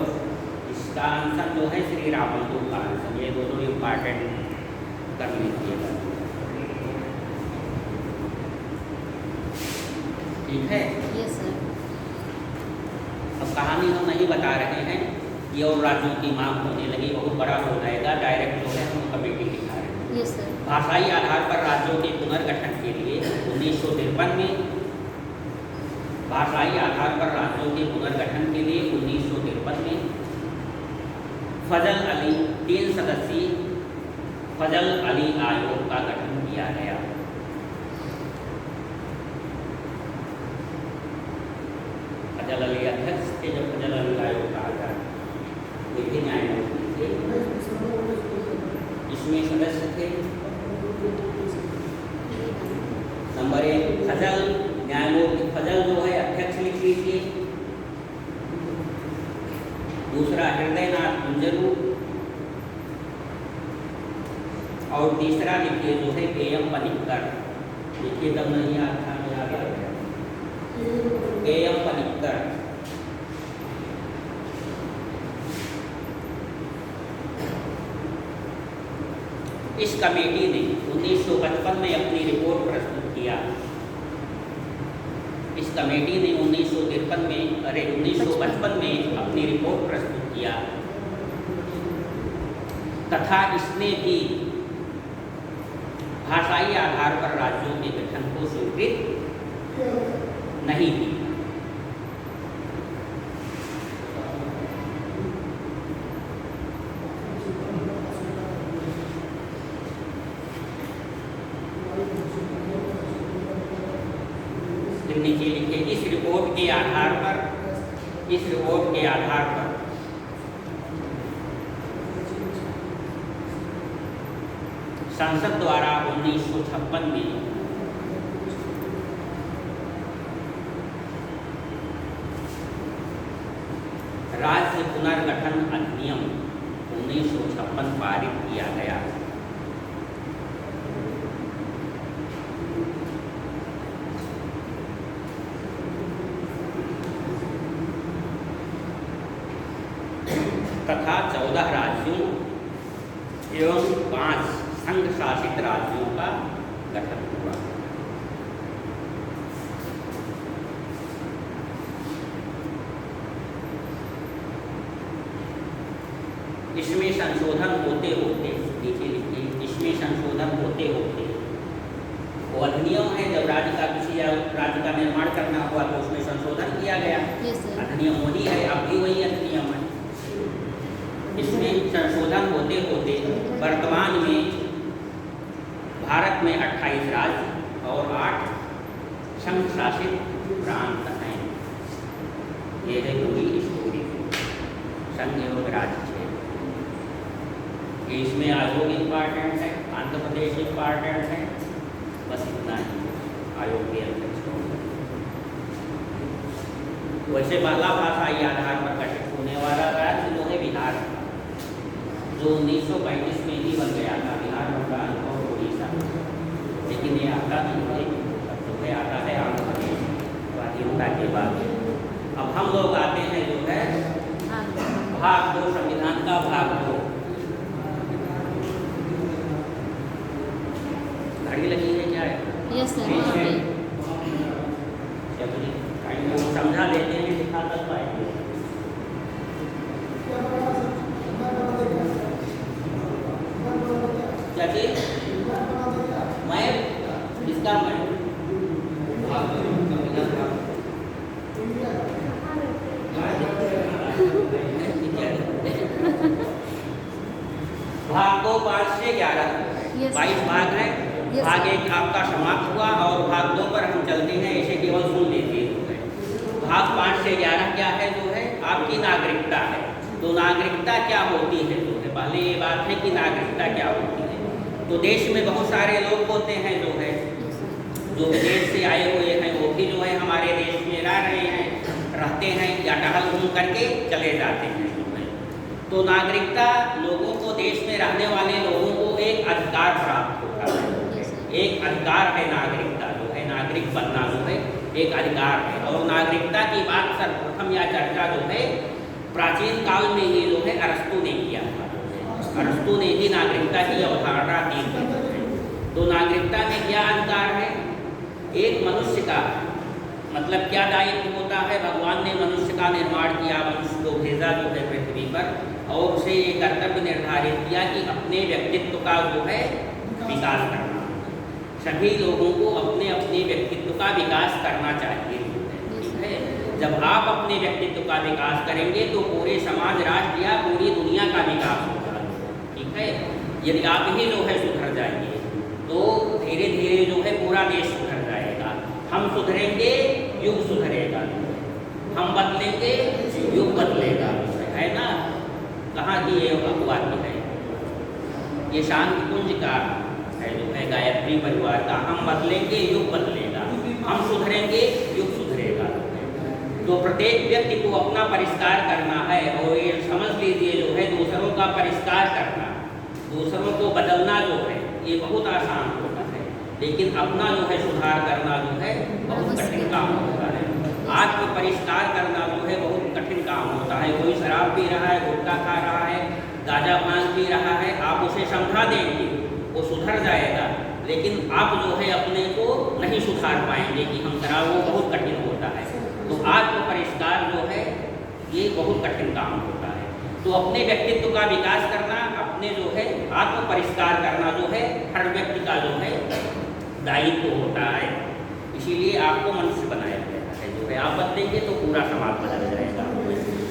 इसका आंसर जो है श्री रामल्लू का आंसर, ये दोनों इम्पॉर्टेंट कर लीजिएगा। ठीक है, यस सर। अब कहानी हम नहीं बता रहे हैं, ये और राज्यों की मांग होने लगी, बहुत बड़ा हो जाएगा। डायरेक्ट जो है हम कमेटी दिखा रहे हैं। Yes sir. भाषाई आधार पर राज्यों के पुनर्गठन के लिए 1953 में भाषाई आधार पर राज्यों के पुनर्गठन के लिए 1953 में फजल अली 3 सदस्यीय फजल अली आयोग का गठन किया गया। फजल अली अध्यक्ष थे जब फजल अली आयोग कहा जाए, वे भी न्यायमूर्ति थे। इसमें सदस्य थे नंबर 1 फजल, न्यायमूर्ति फजल जो है अध्यक्ष लिख लीजिए। दूसरा हृदयनाथ कुंजरू और तीसरा लिखिए जो है AM पनिक्कर। लिखिए तब नहीं याद था, याद आ गया। AM पनिक्कर। इस कमेटी ने 1955 में अपनी रिपोर्ट प्रस्तुत किया। इस कमेटी ने 1955 में अपनी रिपोर्ट प्रस्तुत किया तथा इसने भी भाषाई आधार पर राज्यों के गठन को स्वीकृत नहीं की। रिपोर्ट के आधार पर संसद द्वारा 1956 में राज्य पुनर्गठन अधिनियम 1956 पारित किया गया। तथा 14 राज्यों एवं 5 संघ शासित राज्यों का गठन हुआ। इसमें संशोधन होते होते इसमें संशोधन होते होते वो अधिनियम है, जब राज्य का किसी राज्य का निर्माण करना हुआ तो उसमें संशोधन किया गया। Yes, sir. अधिनियम वही है, अब भी वही अधिनियम है। इसमें संशोधन होते होते वर्तमान में भारत में 28 राज्य और 8 संघ शासित प्रांत हैं। ये है पूरी स्टोरी, संघ एवं राज्य क्षेत्र। इसमें आयोग इम्पॉर्टेंट है, आंध्र प्रदेश इम्पॉर्टेंट है, बस इतना ही आयोग के अध्यक्ष। वैसे पहला भाषाई आधार पर गठित होने वाला राज्य जो है बिहार, जो 1935 में ही बन गया था, बिहार, बंगाल और उड़ीसा। लेकिन ये आता नहीं है, जो है आता है आंध्र प्रदेश स्वाधीनता के बाद। अब हम लोग आते हैं जो है भाग 2, संविधान का भाग 2। घड़ी लगी है क्या है? यस सर, वहाँ पे समझा देते हैं, दिखा कर पाएंगे। क्या चीज? मैं इसका भाग 2 5 से 11 22 भाग है। भाग 1 आपका समाप्त हुआ और भाग 2 पर हम चलते हैं, इसे केवल सुन लीजिए। भाग 5 से 11 क्या है? जो है आपकी नागरिकता है। तो नागरिकता क्या होती है? जो है पहले ये बात है कि नागरिकता क्या होती है। तो देश में बहुत सारे लोग होते हैं जो है, जो विदेश से आए हुए हैं, वो भी जो है हमारे देश में रह रहे हैं, रहते हैं या टहल घूम करके चले जाते हैं जो है। तो नागरिकता लोगों को, देश में रहने वाले लोगों को एक अधिकार प्राप्त होता है। एक अधिकार है नागरिकता, जो है नागरिक बनना जो है एक अधिकार है। और नागरिकता की बात सर्वप्रथम या चर्चा जो है प्राचीन काल में ही जो है अरस्तु ने किया था। अरस्तु ने ही नागरिकता की अवधारणा दी थी। तो नागरिकता में क्या अधिकार है? एक मनुष्य का मतलब क्या दायित्व होता है? भगवान ने मनुष्य का निर्माण किया, मनुष्य को भेजा जो है पृथ्वी पर, और उसे ये कर्तव्य निर्धारित किया कि अपने व्यक्तित्व का जो है विकास करना। सभी लोगों को अपने अपने व्यक्तित्व का विकास करना चाहिए। ठीक है, जब आप अपने व्यक्तित्व का विकास करेंगे तो पूरे समाज, राष्ट्र या पूरी दुनिया का विकास होगा। ठीक है, यदि आप ही जो है सुधर जाएंगे तो धीरे धीरे जो है पूरा देश सुधर जाएगा। हम सुधरेंगे, युग सुधरेगा। हम बदलेंगे, युग बदलेगा। है ना? कहाँ की ये वाक्य है? ये शांति कुंज का है जो है गायत्री परिवार का। हम बदलेंगे, युग बदलेगा। हम सुधरेंगे, युग सुधरेगा। तो प्रत्येक व्यक्ति को अपना परिष्कार करना है, और ये समझ लीजिए जो है दूसरों का परिष्कार करना, दूसरों को बदलना जो है ये बहुत आसान होता है, लेकिन अपना जो है सुधार करना जो है बहुत कठिन काम होता है। आत्म परिष्कार करना जो है बहुत कठिन काम होता है। कोई शराब पी रहा है, गुटखा खा रहा है, गांजा भांग पी रहा है, आप उसे समझा देंगे, वो सुधर जाएगा, लेकिन आप जो है अपने को नहीं सुधार पाएंगे कि हम शराब, वो बहुत कठिन होता है। तो आत्म परिष्कार जो है ये बहुत कठिन काम होता है। तो अपने व्यक्तित्व का विकास करना, अपने जो है आत्म परिष्कार करना जो है हर व्यक्ति का जो है दायित्व होता है। इसीलिए आपको मनुष्य बनाया गया है। जो है आप बदलेंगे तो पूरा समाज बदल जाएगा।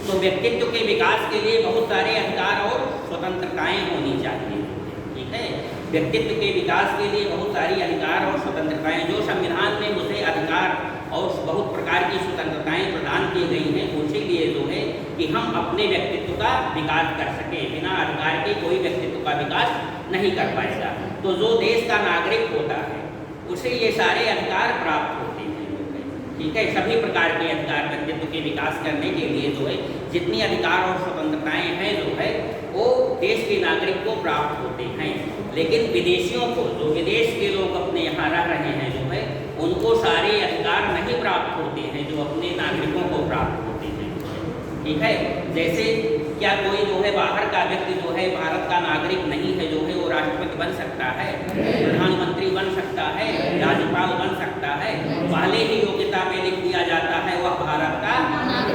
तो व्यक्तित्व के विकास के लिए बहुत सारे अधिकार और स्वतंत्रताएं होनी चाहिए। ठीक है, व्यक्तित्व के विकास के लिए बहुत सारी अधिकार और स्वतंत्रताएं, जो संविधान में मुझे अधिकार और बहुत प्रकार की स्वतंत्रताएं प्रदान की गई हैं। उसी लिए जो है कि हम अपने व्यक्तित्व का विकास कर सकें। बिना अधिकार के कोई व्यक्तित्व का विकास नहीं कर पाएगा। तो जो देश का नागरिक होता है उसे ये सारे अधिकार प्राप्त होते हैं। ठीक है, सभी प्रकार के अधिकार व्यक्तित्व के विकास करने के लिए जो है जितनी अधिकार और स्वतंत्रताएं हैं जो है वो देश के नागरिक को प्राप्त होते हैं। लेकिन विदेशियों को, जो विदेश के लोग अपने यहाँ रह रहे हैं जो है, उनको सारे अधिकार नहीं प्राप्त होते हैं जो अपने नागरिकों को प्राप्त होते हैं। ठीक है, जैसे क्या कोई जो है बाहर का व्यक्ति जो है भारत का नागरिक नहीं है जो है वो राष्ट्रपति बन सकता है, प्रधानमंत्री बन सकता है, राज्यपाल बन सकता है? पहले ही योग्यता में लिख दिया जाता है वह भारत का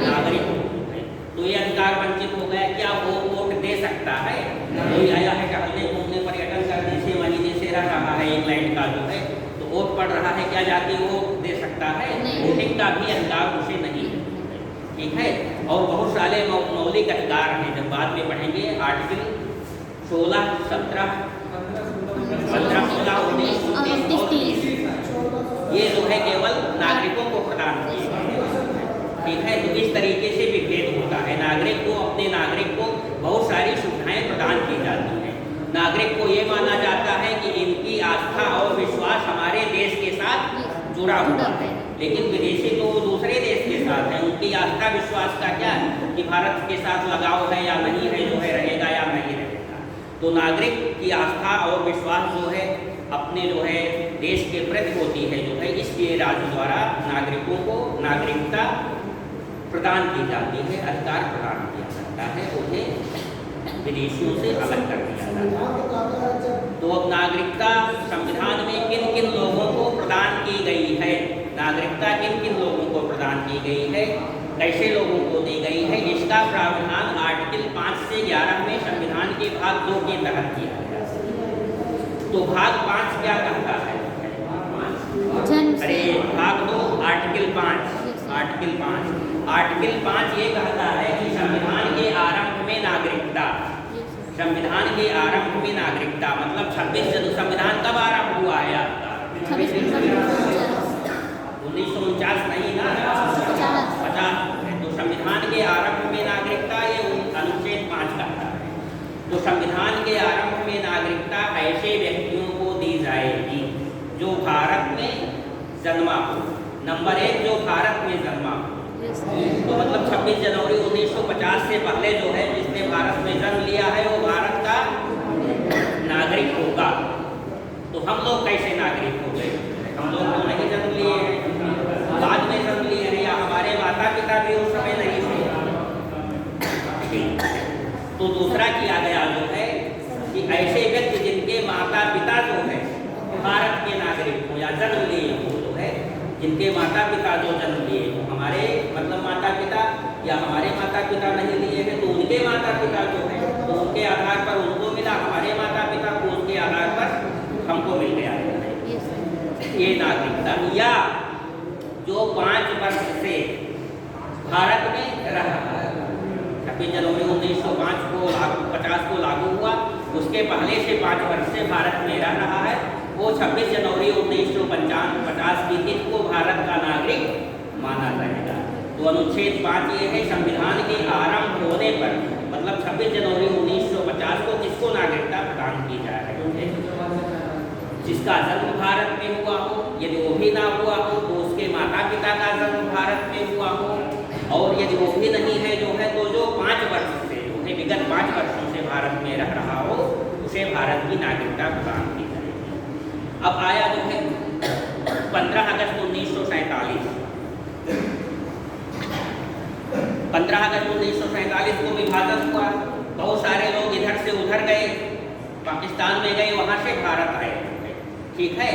नागरिक है। तो ये अधिकार वंचित हो गया। क्या वो वोट दे सकता है? कोई आया है टहलने घूमने पर्यटन करने 6 महीने से रह रहा है इंग्लैंड का जो है, तो वोट पड़ रहा है, क्या जाके वो दे सकता है? वोटिंग का भी अधिकार उसे नहीं है। ठीक है, और बहुत सारे मौलिक अधिकार हैं, जब बाद में पढ़ेंगे। आर्टिकल 16, 17, 15, 16, 19 और 30 ये जो है केवल नागरिकों को प्रदान किए गए हैं। ठीक है, तो इस तरीके से विभेद होता है। नागरिक को, अपने नागरिक को बहुत सारी सुविधाएं प्रदान की जाती हैं। नागरिक को ये माना जाता है कि इनकी आस्था और विश्वास हमारे देश के साथ जुड़ा हुआ है। लेकिन विदेशी तो दूसरे देश के साथ हैं, उनकी आस्था विश्वास का क्या है कि भारत के साथ लगाव है या नहीं है, जो है रहेगा या नहीं रहेगा। तो नागरिक की आस्था और विश्वास जो है अपने जो है देश के प्रति होती है जो है, इसलिए राज्य द्वारा नागरिकों को नागरिकता प्रदान की जाती है, अधिकार प्रदान किया जाता है, उन्हें विदेशियों से अलग कर दिया जाता है। तो अब नागरिकता संविधान में किन किन लोगों को प्रदान की गई है, नागरिकता किन किन लोगों को प्रदान की गई है, कैसे लोगों को दी गई है, इसका प्रावधान आर्टिकल 5 से 11 में संविधान के भाग 2 के तहत किया गया। तो भाग 5 क्या कहता है? अरे भाग 2 आर्टिकल 5 ये कहता है कि संविधान के आरंभ में नागरिकता, संविधान के आरंभ में नागरिकता मतलब 26 जनवरी। संविधान कब आरंभ हुआ है आपका? 1949 नहीं ना, 50। तो संविधान के आरंभ में नागरिकता ये अनुच्छेद 5 कहता है। तो संविधान के आरंभ में नागरिकता ऐसे व्यक्तियों को दी जाएगी जो भारत में जन्मा हो। नंबर 1, जो भारत में जन्मा हो। तो मतलब 26 जनवरी 1950 से पहले जो है जिसने भारत में जन्म लिया है वो भारत का नागरिक होगा। तो हम लोग कैसे नागरिक हो गए? हम लोग तो नहीं जन्म लिए हैं, बाद में जन्म लिए हैं, या हमारे माता पिता भी उस समय नहीं थे। तो दूसरा किया गया जो है कि ऐसे व्यक्ति जिनके माता पिता जो है भारत के नागरिक हो या जन्म लिए हो, जो है जिनके माता पिता जो जन्म लिए हो, हमारे मतलब माता पिता या हमारे माता पिता नहीं लिए हैं, तो उनके माता पिता जो है तो उनके आधार पर उनको मिला, हमारे माता पिता को उनके आधार पर हमको मिल गया है ये नागरिकता। या जो 5 वर्ष से भारत में रहा, 26 जनवरी 1905 को 50 को लागू हुआ, उसके पहले से 5 वर्ष से भारत में रह रहा है, वो 26 जनवरी 1950 की तिथि को भारत का नागरिक माना जाएगा। तो अनुच्छेद 5 ये है, संविधान के आरंभ होने पर मतलब 26 जनवरी 1950 को किसको नागरिकता प्रदान की जाए? जिसका जन्म भारत में हुआ हो, यदि वो भी ना हुआ हो तो उसके माता पिता का जन्म भारत में हुआ हो, और यदि वो भी नहीं है जो है तो जो 5 वर्ष से जो है विगत 5 वर्षों से भारत में रह रहा हो उसे भारत की नागरिकता प्रदान की जाएगी। अब आया जो है 15 अगस्त 1947। 15 अगस्त 1947 को विभाजन हुआ, बहुत सारे लोग इधर से उधर गए, पाकिस्तान में गए, वहाँ से भारत आए। ठीक है,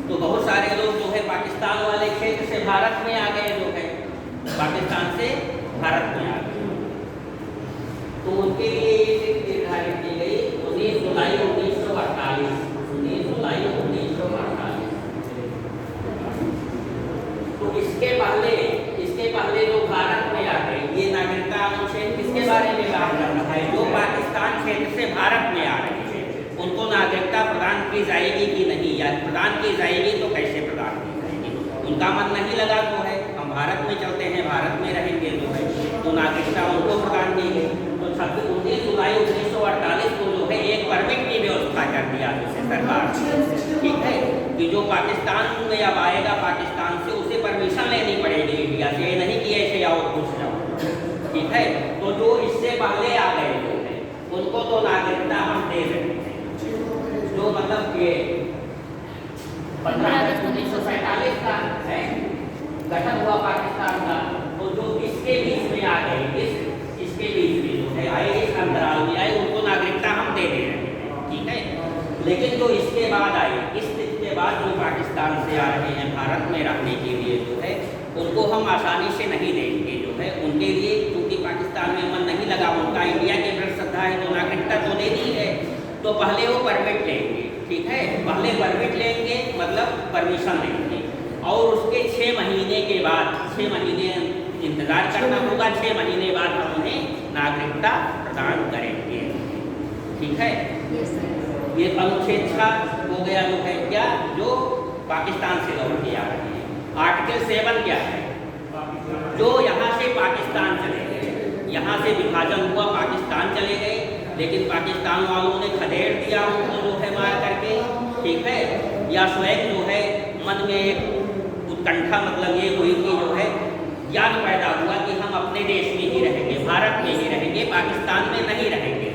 तो बहुत सारे लोग जो है पाकिस्तान वाले क्षेत्र से भारत में आ गए, जो है पाकिस्तान से भारत में आ गए। तो उनके लिए ये निर्धारित की गई 19 जुलाई 1948। 19 जुलाई 1948। तो इसके पहले जो भारत में आ गए, ये नागरिकता अनुच्छेद किसके बारे में बात कर रहा है? जो पाकिस्तान क्षेत्र से भारत में आ रहे हैं उनको नागरिकता प्रदान की जाएगी कि नहीं, या प्रदान की जाएगी तो कैसे प्रदान की जाएगी? उनका मन नहीं लगा तो है हम भारत में चलते हैं, भारत में रहेंगे जो है, तो नागरिकता उनको प्रदान की गई। तो 19 जुलाई 1948 को जो है एक परमिट की व्यवस्था कर दिया जैसे सरकार ने, ठीक है, कि जो पाकिस्तान में अब आएगा पाकिस्तान से उसे परमिशन लेनी पड़ेगी इंडिया से, ये नहीं कि ऐसे आओ घुस जाओ, ठीक है। तो जो इससे पहले आ गए जो है उनको तो नागरिकता हम दे रहे हैं, जो मतलब ये 15 अगस्त 1947 का है गठन हुआ पाकिस्तान का, तो जो इसके बीच में आ गए, इसके बीच में जो है आए, इस अंतराल में आए, उनको नागरिकता हम दे दे रहे हैं, ठीक है। लेकिन जो इसके बाद आए, इसके बाद जो पाकिस्तान से आ रहे हैं भारत में रहने के लिए जो है, उनको हम आसानी से नहीं देंगे जो है। उनके लिए क्योंकि पाकिस्तान में मन नहीं लगा, उनका इंडिया के प्रति श्रद्धा है, तो नागरिकता तो दे दी है, तो पहले वो परमिट लेंगे, ठीक है, पहले परमिट लेंगे मतलब परमिशन लेंगे, और उसके 6 महीने के बाद, 6 महीने इंतजार करना होगा, 6 महीने बाद हम उन्हें नागरिकता प्रदान करेंगे, ठीक है। ये अनुच्छेद 6 हो गया जो है क्या, जो पाकिस्तान से लौट के आ रहे हैं। आर्टिकल 7 क्या है, जो यहाँ से पाकिस्तान चले गए, यहाँ से विभाजन हुआ पाकिस्तान चले गए, लेकिन पाकिस्तान वालों ने खदेड़ दिया उनको जो है मार करके, ठीक है, या स्वयं जो है मन में एक उत्कंठा मतलब ये हुई कि जो है ज्ञान पैदा हुआ कि हम अपने देश में ही रहेंगे, भारत में ही रहेंगे, पाकिस्तान में नहीं रहेंगे,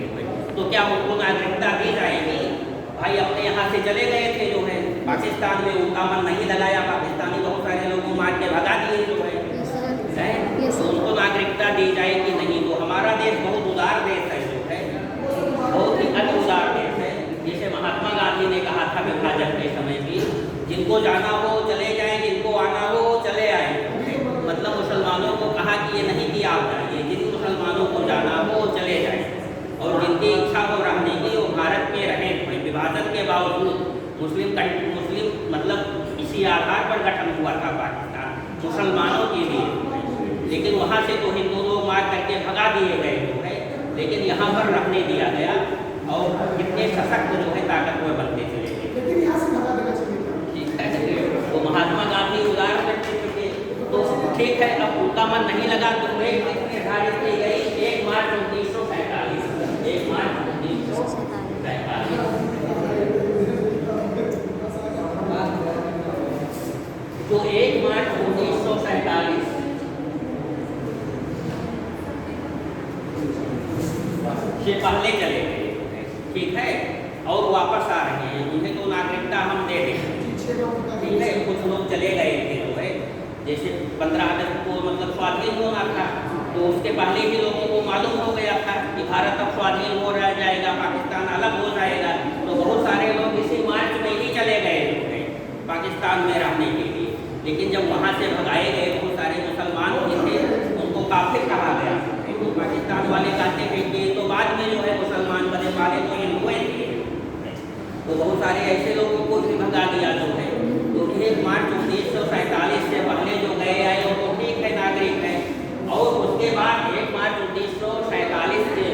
तो क्या उनको नागरिकता दी जाएगी? भाई अपने यहाँ से चले गए थे जो है पाकिस्तान में, उनका मन नहीं लगाया, पाकिस्तानी बहुत सारे लोगों मार के भगा दिए जो है, तो उनको नागरिकता दी जाएगी नहीं। तो हमारा देश बहुत उदार देश है जो है, बहुत ही अति उदार देश है। जैसे महात्मा गांधी ने कहा था विभाजन के समय भी, जिनको जाना हो चले जाएं, जिनको आना हो चले आए, मतलब मुसलमानों को कहा कि ये नहीं कि आप जाइए, जिन मुसलमानों को जाना हो चले जाएं, और जिनकी इच्छा हो रहने की वो भारत में रहें। विभाजन के बावजूद मुस्लिम मतलब इसी आधार पर गठन हुआ था पाकिस्तान मुसलमानों के लिए, लेकिन वहाँ से तो हिंदू लोग मार करके भगा दिए गए जो है, लेकिन यहाँ पर रहने दिया गया, और कितने सशक्त जो है ताकतवर बनते चले गए, लेकिन यहाँ से भगा देना चाहिए। तो महात्मा गांधी उदार व्यक्तित्व थे, तो ठीक है, अब उनका मन नहीं लगा तो निर्धारित की गई 1 मार्च 1947, 1 मार्च 1947, तो 1 मार्च 1947 से पहले चले गए, ठीक है, और वापस आ रहे हैं, उन्हें तो नागरिकता हम दे देंगे, ठीक है। कुछ लोग चले गए थे जो है, जैसे 15 अगस्त को मतलब स्वाधीन होना था, तो उसके पहले ही लोगों को मालूम हो गया था कि भारत अब स्वाधीन हो रहा जाएगा, पाकिस्तान अलग हो जाएगा, तो बहुत सारे लोग इसी मार्च में ही चले गए जो है पाकिस्तान में रहने के लिए। लेकिन जब वहाँ से भगाए गए बहुत सारे मुसलमान भी थे, उनको काफिर कहा गया, तो पाकिस्तान वाले कहते हैं कि तो बाद में जो है मुसलमान बने, वाले तो हिंदू थे, तो बहुत सारे ऐसे लोगों को भी भगा दिया जो है। तो 1 मार्च 1947 से पहले जो गए आए वो तो ठीक है, नागरिक है, और उसके बाद 1 मार्च 1947 के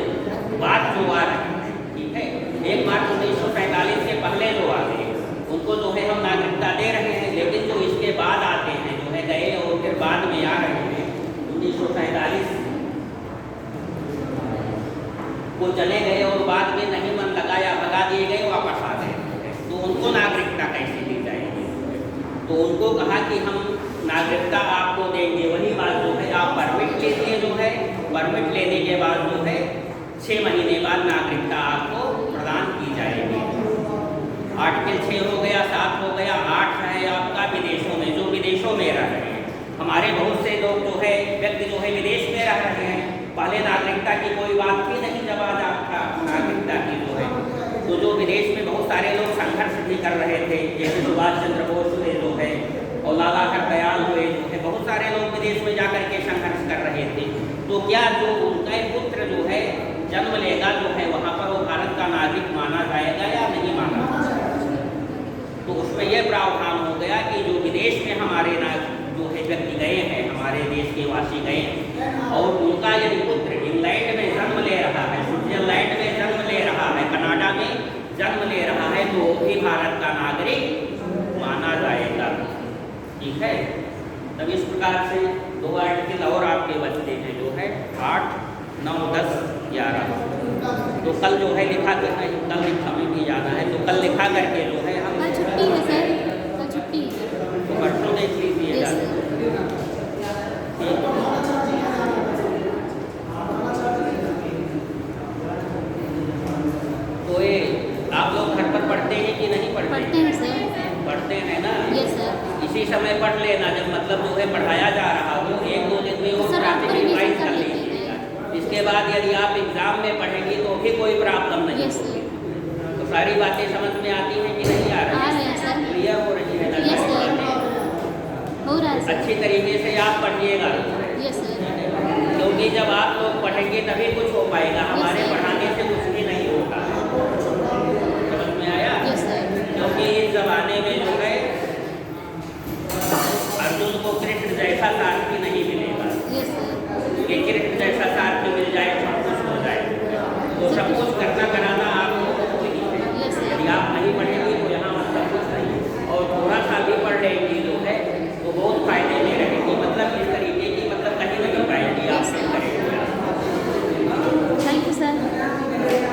बाद जो आ रहे हैं, ठीक है, 1 मार्च 1947 से पहले जो आ गए उनको जो है हम नागरिकता दे रहे हैं, लेकिन जो इसके बाद आते हैं जो है गए और फिर बाद में आ रहे हैं 1947 वो चले गए और बाद में नहीं मन लगाया, भगा दिए गए, वापस आ गए, तो उनको नागरिकता कैसे दी जाएगी? तो उनको कहा कि हम नागरिकता आपको देंगे, वही बात जो है आप परमिट लीजिए जो है, परमिट लेने के बाद जो है 6 महीने बाद नागरिकता आपको प्रदान की जाएगी। आर्टिकल 6 हो गया, 7 हो गया, 8 है आपका विदेशों में, जो विदेशों में रह रहे हैं। हमारे बहुत से लोग जो है व्यक्ति जो है विदेश में रह रहे हैं, पहले नागरिकता की कोई बात ही नहीं, जब आज आपका नागरिकता की जो है, तो जो विदेश में बहुत सारे लोग संघर्ष भी कर रहे थे, जैसे सुभाष चंद्र बोस हुए जो है, और लाला हरदयाल हुए जो है, बहुत सारे लोग विदेश में जाकर के संघर्ष कर रहे थे। तो क्या जो उनका पुत्र जो है जन्म लेगा जो है वहाँ पर वो भारत का नागरिक माना जाएगा या नहीं माना जाएगा? तो उसमें यह प्रावधान हो गया कि जो विदेश में हमारे जो है व्यक्ति गए हैं, हमारे देश के वासी गए हैं, और उनका यदि पुत्र इंग्लैंड में जन्म ले रहा है, स्विट्जरलैंड में जन्म ले रहा है, कनाडा में जन्म ले रहा है, तो वो भी भारत का नागरिक माना जाएगा, ठीक है। तब इस प्रकार से 2 आर्टिकल और आपके बचते हैं, जो है 8, 9, 10, 11। तो कल जो है लिखा करना है, कल हमें भी जाना है, तो कल लिखा करके जो है हम कल छुट्टी है सर, कल छुट्टी है। तो परसों देख लीजिएगा। Yes sir. ठीक। तो ये आप लोग घर पर पढ़ते हैं कि नहीं पढ़ते? पढ़ते हैं सर। पढ़ते हैं ना? Yes sir. इसी समय पढ़ लेना, जब मतलब जो है पढ़ाया जा रहा हो 1-2 दिन में वो सर, आप टॉपिक रिवीजन रिवाइज कर कर लेते लीजिएगा। इसके बाद यदि आप एग्जाम में पढ़ेंगी तो भी कोई प्रॉब्लम नहीं यस होगी। सर। तो सारी बातें समझ में आती हैं कि नहीं आ आ रही? रहे हैं सर। क्लियर हो रही है ना? Yes sir. हो रहा है सर। अच्छी तरीके से आप पढ़िएगा, यस सर। क्योंकि जब आप लोग पढ़ेंगे तभी कुछ हो पाएगा, हमारे Yes, sir. पढ़ाने से कुछ भी नहीं होगा। समझ में आया? Yes sir. क्योंकि इस जमाने में जो है अर्जुन को कृष्ण जैसा सारथी नहीं मिलेगा। Yes sir. कि कृष्ण जैसा सारथी मिल जाए सब कुछ हो जाए, तो सब कुछ करना कराना आप लोगों को ही है। Yes sir. यदि आप नहीं पढ़े